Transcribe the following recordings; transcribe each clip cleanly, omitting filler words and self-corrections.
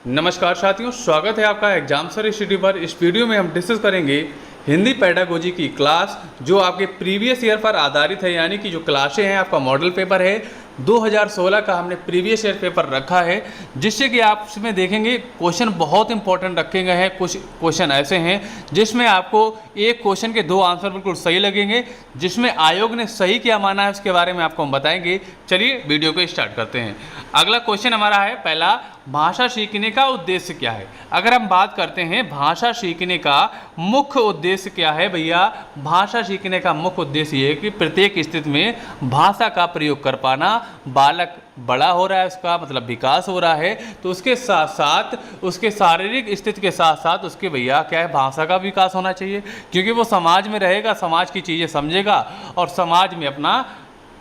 नमस्कार साथियों, स्वागत है आपका एग्जाम सर स्टडी पर। इस वीडियो में हम डिस्कस करेंगे हिंदी पेडागोजी की क्लास जो आपके प्रीवियस ईयर पर आधारित है, यानी कि जो क्लासें हैं आपका मॉडल पेपर है 2016 का हमने प्रीवियस ईयर पेपर रखा है, जिससे कि आप इसमें देखेंगे क्वेश्चन बहुत इंपॉर्टेंट रखे गए हैं। कुछ क्वेश्चन ऐसे हैं जिसमें आपको एक क्वेश्चन के दो आंसर बिल्कुल सही लगेंगे, जिसमें आयोग ने सही क्या माना है उसके बारे में आपको हम बताएंगे। चलिए वीडियो को स्टार्ट करते हैं। अगला क्वेश्चन हमारा है पहला, भाषा सीखने का उद्देश्य क्या है। अगर हम बात करते हैं भाषा सीखने का मुख्य उद्देश्य क्या है भैया, भाषा सीखने का मुख्य उद्देश्य ये है कि प्रत्येक स्थिति में भाषा का प्रयोग कर पाना। बालक बड़ा हो रहा है, उसका मतलब विकास हो रहा है, तो उसके साथ साथ उसके शारीरिक स्थिति के साथ साथ उसके भैया क्या है, भाषा का विकास होना चाहिए, क्योंकि वो समाज में रहेगा, समाज की चीज़ें समझेगा और समाज में अपना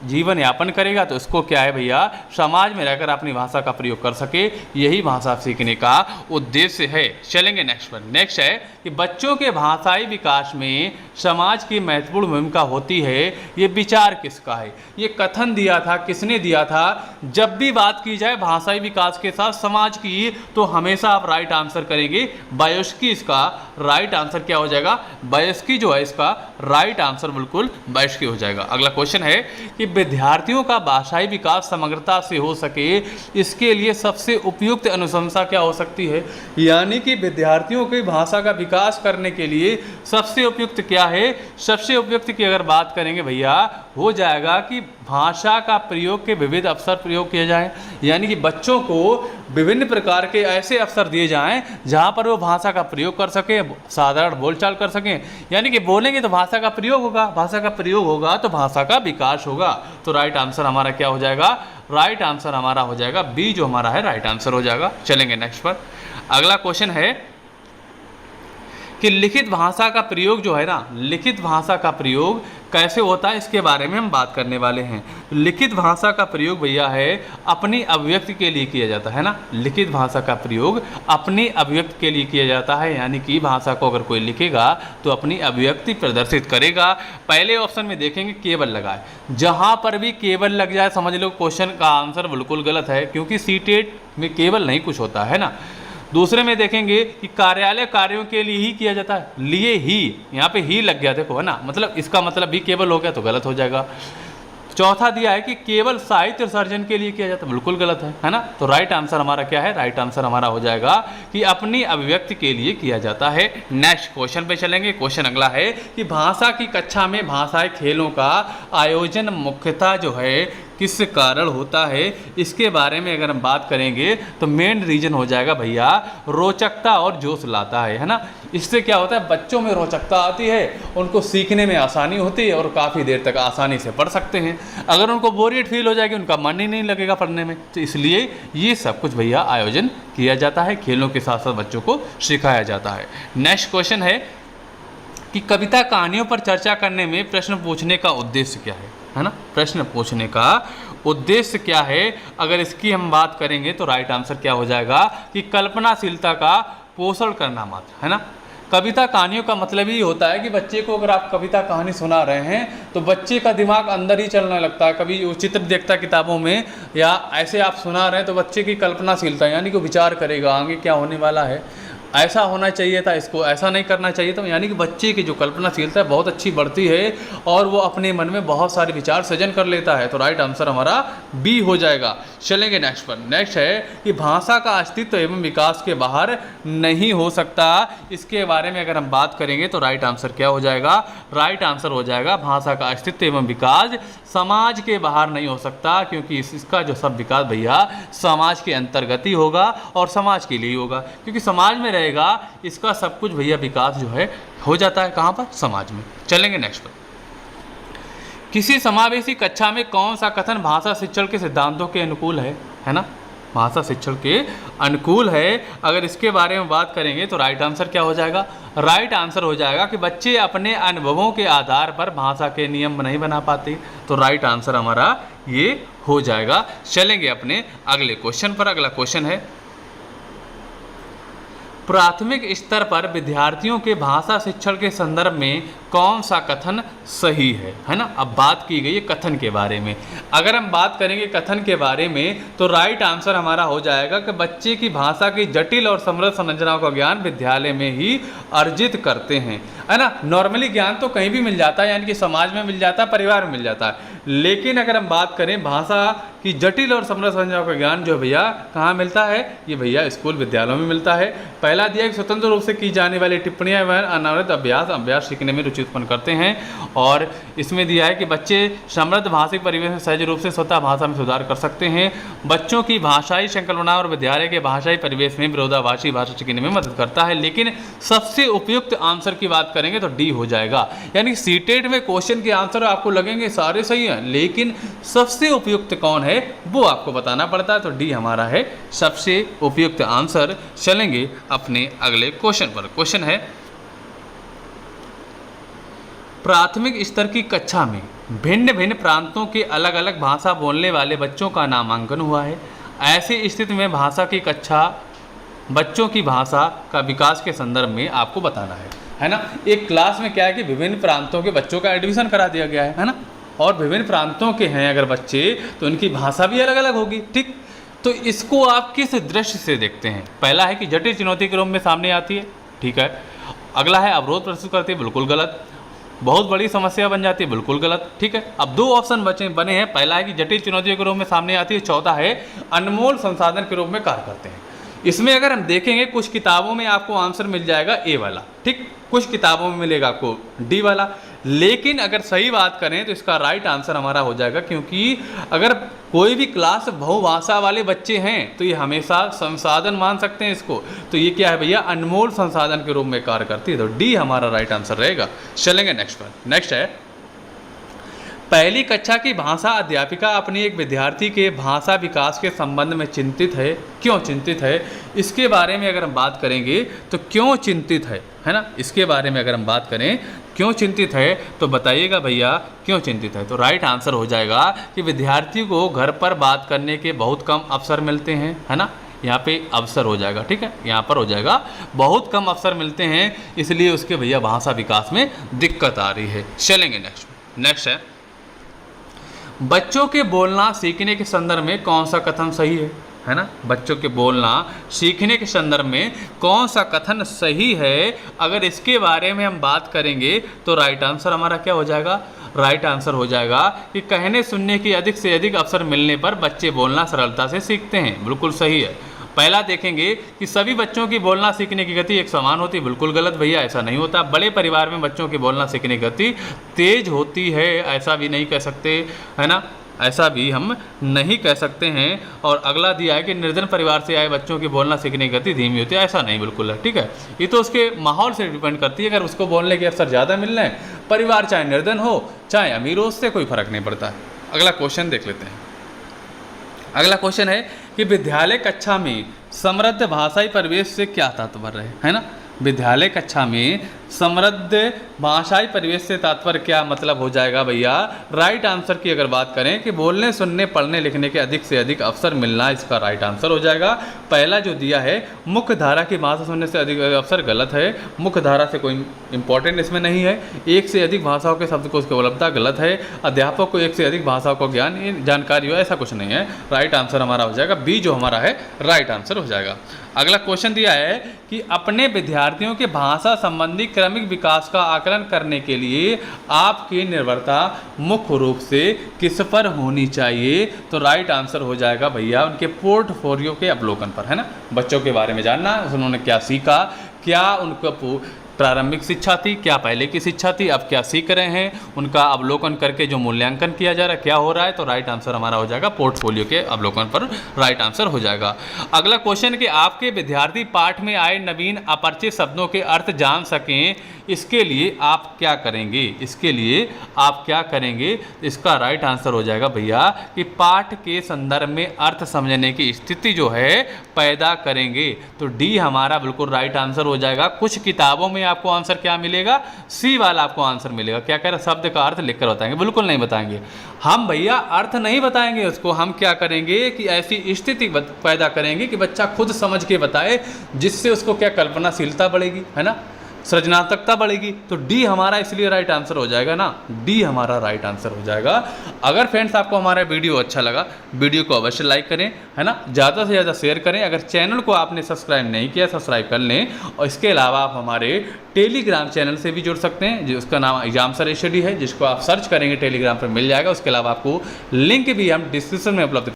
जीवन यापन करेगा। तो इसको क्या है भैया, समाज में रहकर अपनी भाषा का प्रयोग कर सके, यही भाषा सीखने का उद्देश्य है। चलेंगे नेक्स्ट पर। नेक्स्ट है कि बच्चों के भाषाई विकास में समाज की महत्वपूर्ण भूमिका होती है। ये विचार किसका है, ये कथन दिया था, किसने दिया था। जब भी बात की जाए भाषाई विकास के साथ समाज की, तो हमेशा आप राइट आंसर करेंगे बायोस्की। इसका राइट आंसर क्या हो जाएगा, बायोस्की जो है इसका राइट आंसर बिल्कुल बायोस्की हो जाएगा। अगला क्वेश्चन है कि विद्यार्थियों का भाषाई विकास समग्रता से हो सके, इसके लिए सबसे उपयुक्त अनुशंसा क्या हो सकती है। यानी कि विद्यार्थियों की भाषा का विकास करने के लिए सबसे उपयुक्त क्या है, सबसे उपयुक्त की अगर बात करेंगे भैया हो जाएगा कि भाषा का प्रयोग के विविध अवसर प्रयोग किए जाएं। यानी कि बच्चों को विभिन्न प्रकार के ऐसे अवसर दिए जाएं जहां पर वो भाषा का प्रयोग कर सकें, साधारण बोलचाल कर सकें। यानी कि बोलेंगे तो भाषा का प्रयोग होगा, भाषा का प्रयोग होगा तो भाषा का विकास होगा। तो राइट आंसर हमारा क्या हो जाएगा, राइट आंसर हमारा हो जाएगा बी, जो हमारा है राइट आंसर हो जाएगा। चलेंगे नेक्स्ट पर। अगला क्वेश्चन है कि लिखित भाषा का प्रयोग जो है ना, लिखित भाषा का प्रयोग कैसे होता है, इसके बारे में हम बात करने वाले हैं। लिखित भाषा का प्रयोग भैया है अपनी अभिव्यक्ति के लिए किया जाता है ना, लिखित भाषा का प्रयोग अपनी अभिव्यक्ति के लिए किया जाता है। यानी कि भाषा को अगर कोई लिखेगा तो अपनी अभिव्यक्ति प्रदर्शित करेगा। पहले ऑप्शन में देखेंगे केवल लगा है, जहाँ पर भी केवल लग जाए समझ लो क्वेश्चन का आंसर बिल्कुल गलत है, क्योंकि सीटेट में केवल नहीं कुछ होता है ना। दूसरे में देखेंगे कि कार्यालय कार्यों के लिए ही किया जाता है, लिए ही, यहाँ पे ही लग गया देखो है ना, मतलब इसका मतलब भी केवल हो गया तो गलत हो जाएगा। चौथा दिया है कि केवल साहित्य सर्जन के लिए किया जाता है, बिल्कुल गलत है ना। तो राइट आंसर हमारा क्या है, राइट आंसर हमारा हो जाएगा कि अपनी अभिव्यक्ति के लिए किया जाता है। नेक्स्ट क्वेश्चन पे चलेंगे। क्वेश्चन अगला है कि भाषा की कक्षा में भाषाई खेलों का आयोजन मुख्यतः जो है किस कारण होता है, इसके बारे में अगर हम बात करेंगे तो मेन रीजन हो जाएगा भैया रोचकता और जोश लाता है ना। इससे क्या होता है, बच्चों में रोचकता आती है, उनको सीखने में आसानी होती है और काफ़ी देर तक आसानी से पढ़ सकते हैं। अगर उनको बोरियत फील हो जाएगी, उनका मन ही नहीं लगेगा पढ़ने में। तो इसलिए ये सब कुछ भैया आयोजन किया जाता है, खेलों के साथ साथ बच्चों को सिखाया जाता है। नेक्स्ट क्वेश्चन है कि कविता कहानियों पर चर्चा करने में प्रश्न पूछने का उद्देश्य क्या है ना, प्रश्न पूछने का उद्देश्य क्या है। अगर इसकी हम बात करेंगे तो राइट आंसर क्या हो जाएगा कि कल्पनाशीलता का पोषण करना मात्र है ना। कविता कहानियों का मतलब ही होता है कि बच्चे को अगर आप कविता कहानी सुना रहे हैं तो बच्चे का दिमाग अंदर ही चलने लगता है। कभी वो चित्र देखता किताबों में या ऐसे आप सुना रहे हैं तो बच्चे की कल्पनाशीलता यानी कि विचार करेगा आगे क्या होने वाला है, ऐसा होना चाहिए था, इसको ऐसा नहीं करना चाहिए था। यानी कि बच्चे की जो कल्पनाशीलता है बहुत अच्छी बढ़ती है और वो अपने मन में बहुत सारे विचार सृजन कर लेता है। तो राइट आंसर हमारा बी हो जाएगा। चलेंगे नेक्स्ट पर। नेक्स्ट है कि भाषा का अस्तित्व एवं विकास के बाहर नहीं हो सकता, इसके बारे में अगर हम बात करेंगे तो राइट आंसर क्या हो जाएगा, राइट आंसर हो जाएगा भाषा का अस्तित्व एवं विकास समाज के बाहर नहीं हो सकता, क्योंकि इसका जो सब विकास भैया समाज के अंतर्गत ही होगा और समाज के लिए ही होगा, क्योंकि समाज में रहेगा इसका सब कुछ भैया विकास जो है हो जाता है कहाँ पर, समाज में। चलेंगे नेक्स्ट पर। किसी समावेशी कक्षा में कौन सा कथन भाषा शिक्षण के सिद्धांतों के अनुकूल है ना, भाषा शिक्षण के अनुकूल है। अगर इसके बारे में बात करेंगे तो राइट आंसर क्या हो जाएगा, राइट आंसर हो जाएगा कि बच्चे अपने अनुभवों के आधार पर भाषा के नियम नहीं बना पाते। तो राइट आंसर हमारा ये हो जाएगा। चलेंगे अपने अगले क्वेश्चन पर। अगला क्वेश्चन है प्राथमिक स्तर पर विद्यार्थियों के भाषा शिक्षण के संदर्भ में कौन सा कथन सही है ना। अब बात की गई है कथन के बारे में। अगर हम बात करेंगे कथन के बारे में तो राइट आंसर हमारा हो जाएगा कि बच्चे की भाषा की जटिल और समृद्ध संरचनाओं का ज्ञान विद्यालय में ही अर्जित करते हैं, है ना। नॉर्मली ज्ञान तो कहीं भी मिल जाता है, यानी कि समाज में मिल जाता है, परिवार में मिल जाता है, लेकिन अगर हम बात करें भाषा की जटिल और समृद्ध संरचनाओं का ज्ञान जो भैया कहाँ मिलता है, ये भैया स्कूल विद्यालयों में मिलता है। पहला दिया कि स्वतंत्र रूप से की जाने वाली टिप्पणियां वह अनावृत अभ्यास सीखने में रुचि उत्पन्न करते हैं, और इसमें दिया है कि बच्चे समृद्ध भाषिक परिवेश में सहज रूप से स्वतः भाषा में सुधार कर सकते हैं। बच्चों की भाषाई संकल्पना और विद्यालय के भाषाई परिवेश में विरोधाभासी भाषा सीखने में मदद करता है। लेकिन सबसे उपयुक्त आंसर की बात करेंगे तो डी हो जाएगा, यानी सीटेट में क्वेश्चन के आंसर आपको लगेंगे सारे सही हैं, लेकिन सबसे उपयुक्त कौन है वो आपको बताना पड़ता है, तो डी हमारा है सबसे उपयुक्त आंसर। चलेंगे अपने अगले क्वेश्चन पर। क्वेश्चन है, प्राथमिक स्तर की कक्षा में भिन्न भिन्न प्रांतों के अलग अलग भाषा बोलने वाले बच्चों का नामांकन हुआ है। ऐसी स्थिति में भाषा की कक्षा बच्चों की भाषा का विकास के संदर्भ में आपको बताना है ना। एक क्लास में क्या है कि विभिन्न प्रांतों के बच्चों का एडमिशन करा दिया गया है ना, और विभिन्न प्रांतों के हैं अगर बच्चे तो उनकी भाषा भी अलग अलग होगी, ठीक। तो इसको आप किस दृष्टि से देखते हैं? पहला है कि जटिल चुनौती के रूप में सामने आती है, ठीक है। अगला है अवरोध प्रस्तुत करती है, बिल्कुल गलत। बहुत बड़ी समस्या बन जाती है, बिल्कुल गलत, ठीक है। अब दो ऑप्शन बने हैं, पहला है कि जटिल चुनौतियों के रूप में सामने आती है, चौथा है अनमोल संसाधन के रूप में कार्य करते हैं। इसमें अगर हम देखेंगे कुछ किताबों में आपको आंसर मिल जाएगा ए वाला, ठीक, कुछ किताबों में मिलेगा आपको डी वाला, लेकिन अगर सही बात करें तो इसका राइट आंसर हमारा हो जाएगा, क्योंकि अगर कोई भी क्लास बहुभाषा वाले बच्चे हैं तो ये हमेशा संसाधन मान सकते हैं इसको, तो ये क्या है भैया, अनमोल संसाधन के रूप में कार्य करती है, तो डी हमारा राइट आंसर रहेगा। चलेंगे नेक्स्ट पर। नेक्स्ट है, पहली कक्षा की भाषा अध्यापिका अपने एक विद्यार्थी के भाषा विकास के संबंध में चिंतित है। क्यों चिंतित है, इसके बारे में अगर हम बात करेंगे तो क्यों चिंतित है ना, इसके बारे में अगर हम बात करें क्यों चिंतित है तो बताइएगा भैया क्यों चिंतित है। तो राइट आंसर हो जाएगा कि विद्यार्थी को घर पर बात करने के बहुत कम अवसर मिलते हैं, है ना। यहाँ पे अवसर हो जाएगा, ठीक है, यहाँ पर हो जाएगा बहुत कम अवसर मिलते हैं, इसलिए उसके भैया भाषा विकास में दिक्कत आ रही है। चलेंगे नेक्स्ट है, बच्चों के बोलना सीखने के संदर्भ में कौन सा कथन सही है ना। बच्चों के बोलना सीखने के संदर्भ में कौन सा कथन सही है, अगर इसके बारे में हम बात करेंगे तो राइट आंसर हमारा क्या हो जाएगा, राइट आंसर हो जाएगा कि कहने सुनने की अधिक से अधिक अवसर मिलने पर बच्चे बोलना सरलता से सीखते हैं, बिल्कुल सही है। पहला देखेंगे कि सभी बच्चों की बोलना सीखने की गति एक समान होती है, बिल्कुल गलत भैया, ऐसा नहीं होता। बड़े परिवार में बच्चों की बोलना सीखने की गति तेज होती है, ऐसा भी नहीं कह सकते, है ना, ऐसा भी हम नहीं कह सकते हैं। और अगला दिया है कि निर्धन परिवार से आए बच्चों की बोलना सीखने की गति धीमी होती है, ऐसा नहीं, बिल्कुल है, ठीक है। ये तो उसके माहौल से डिपेंड करती है, अगर उसको बोलने के अवसर ज़्यादा मिल रहे हैं, परिवार चाहे निर्धन हो चाहे अमीर हो, उससे कोई फर्क नहीं पड़ता है। अगला क्वेश्चन देख लेते हैं। अगला क्वेश्चन है कि विद्यालय कक्षा में समृद्ध भाषाई परिवेश से क्या तात्पर्य है ना। विद्यालय कक्षा में समृद्ध भाषाई परिवेश से तात्पर्य क्या मतलब हो जाएगा भैया, राइट आंसर की अगर बात करें कि बोलने सुनने पढ़ने लिखने के अधिक से अधिक अवसर मिलना, इसका राइट आंसर हो जाएगा। पहला जो दिया है मुख्य धारा की भाषा सुनने से अधिक अवसर, गलत है, मुख्य धारा से कोई इंपॉर्टेंट इसमें नहीं है। एक से अधिक भाषाओं के शब्दकोश की उपलब्धता, गलत है। अध्यापक को एक से अधिक भाषाओं का ज्ञान जानकारी हो, ऐसा कुछ नहीं है। राइट आंसर हमारा हो जाएगा बी, जो हमारा है राइट आंसर हो जाएगा। अगला क्वेश्चन दिया है कि अपने विद्यार्थियों के भाषा संबंधी क्रमिक विकास का आकलन करने के लिए आपकी निर्भरता मुख्य रूप से किस पर होनी चाहिए, तो राइट आंसर हो जाएगा भैया उनके पोर्टफोलियो के अवलोकन पर, है ना। बच्चों के बारे में जानना, उन्होंने क्या सीखा, क्या उनको प्रारंभिक शिक्षा थी, क्या पहले की शिक्षा थी, अब क्या सीख रहे हैं, उनका अवलोकन करके जो मूल्यांकन किया जा रहा है क्या हो रहा है, तो राइट आंसर हमारा हो जाएगा पोर्टफोलियो के अवलोकन पर राइट आंसर हो जाएगा। अगला क्वेश्चन कि आपके विद्यार्थी पाठ में आए नवीन अपरिचित शब्दों के अर्थ जान सकें, इसके लिए आप क्या करेंगे, इसके लिए आप क्या करेंगे? इसका राइट आंसर हो जाएगा भैया कि पाठ के संदर्भ में अर्थ समझने की स्थिति जो है पैदा करेंगे। तो डी हमारा बिल्कुल राइट आंसर हो जाएगा। कुछ किताबों में आपको आंसर क्या मिलेगा? सी वाला आपको आंसर मिलेगा। क्या कह रहे हैं? शब्द का अर्थ लिखकर बताएंगे? बिल्कुल नहीं बताएंगे हम भैया, अर्थ नहीं बताएंगे उसको। हम क्या करेंगे कि ऐसी स्थिति पैदा करेंगे कि बच्चा खुद समझ के बताए, जिससे उसको क्या कल्पनाशीलता बढ़ेगी, है ना, सृजनात्मकता बढ़ेगी। तो डी हमारा इसलिए राइट आंसर हो जाएगा ना, डी हमारा राइट आंसर हो जाएगा। अगर फ्रेंड्स आपको हमारा वीडियो अच्छा लगा, वीडियो को अवश्य लाइक करें, है ना, ज़्यादा से ज़्यादा शेयर करें। अगर चैनल को आपने सब्सक्राइब नहीं किया, सब्सक्राइब कर लें। और इसके अलावा आप हमारे टेलीग्राम चैनल से भी जुड़ सकते हैं, जिसका नाम एग्जाम सर स्टडी है, जिसको आप सर्च करेंगे टेलीग्राम पर मिल जाएगा। उसके अलावा आपको लिंक भी हम डिस्क्रिप्शन में उपलब्ध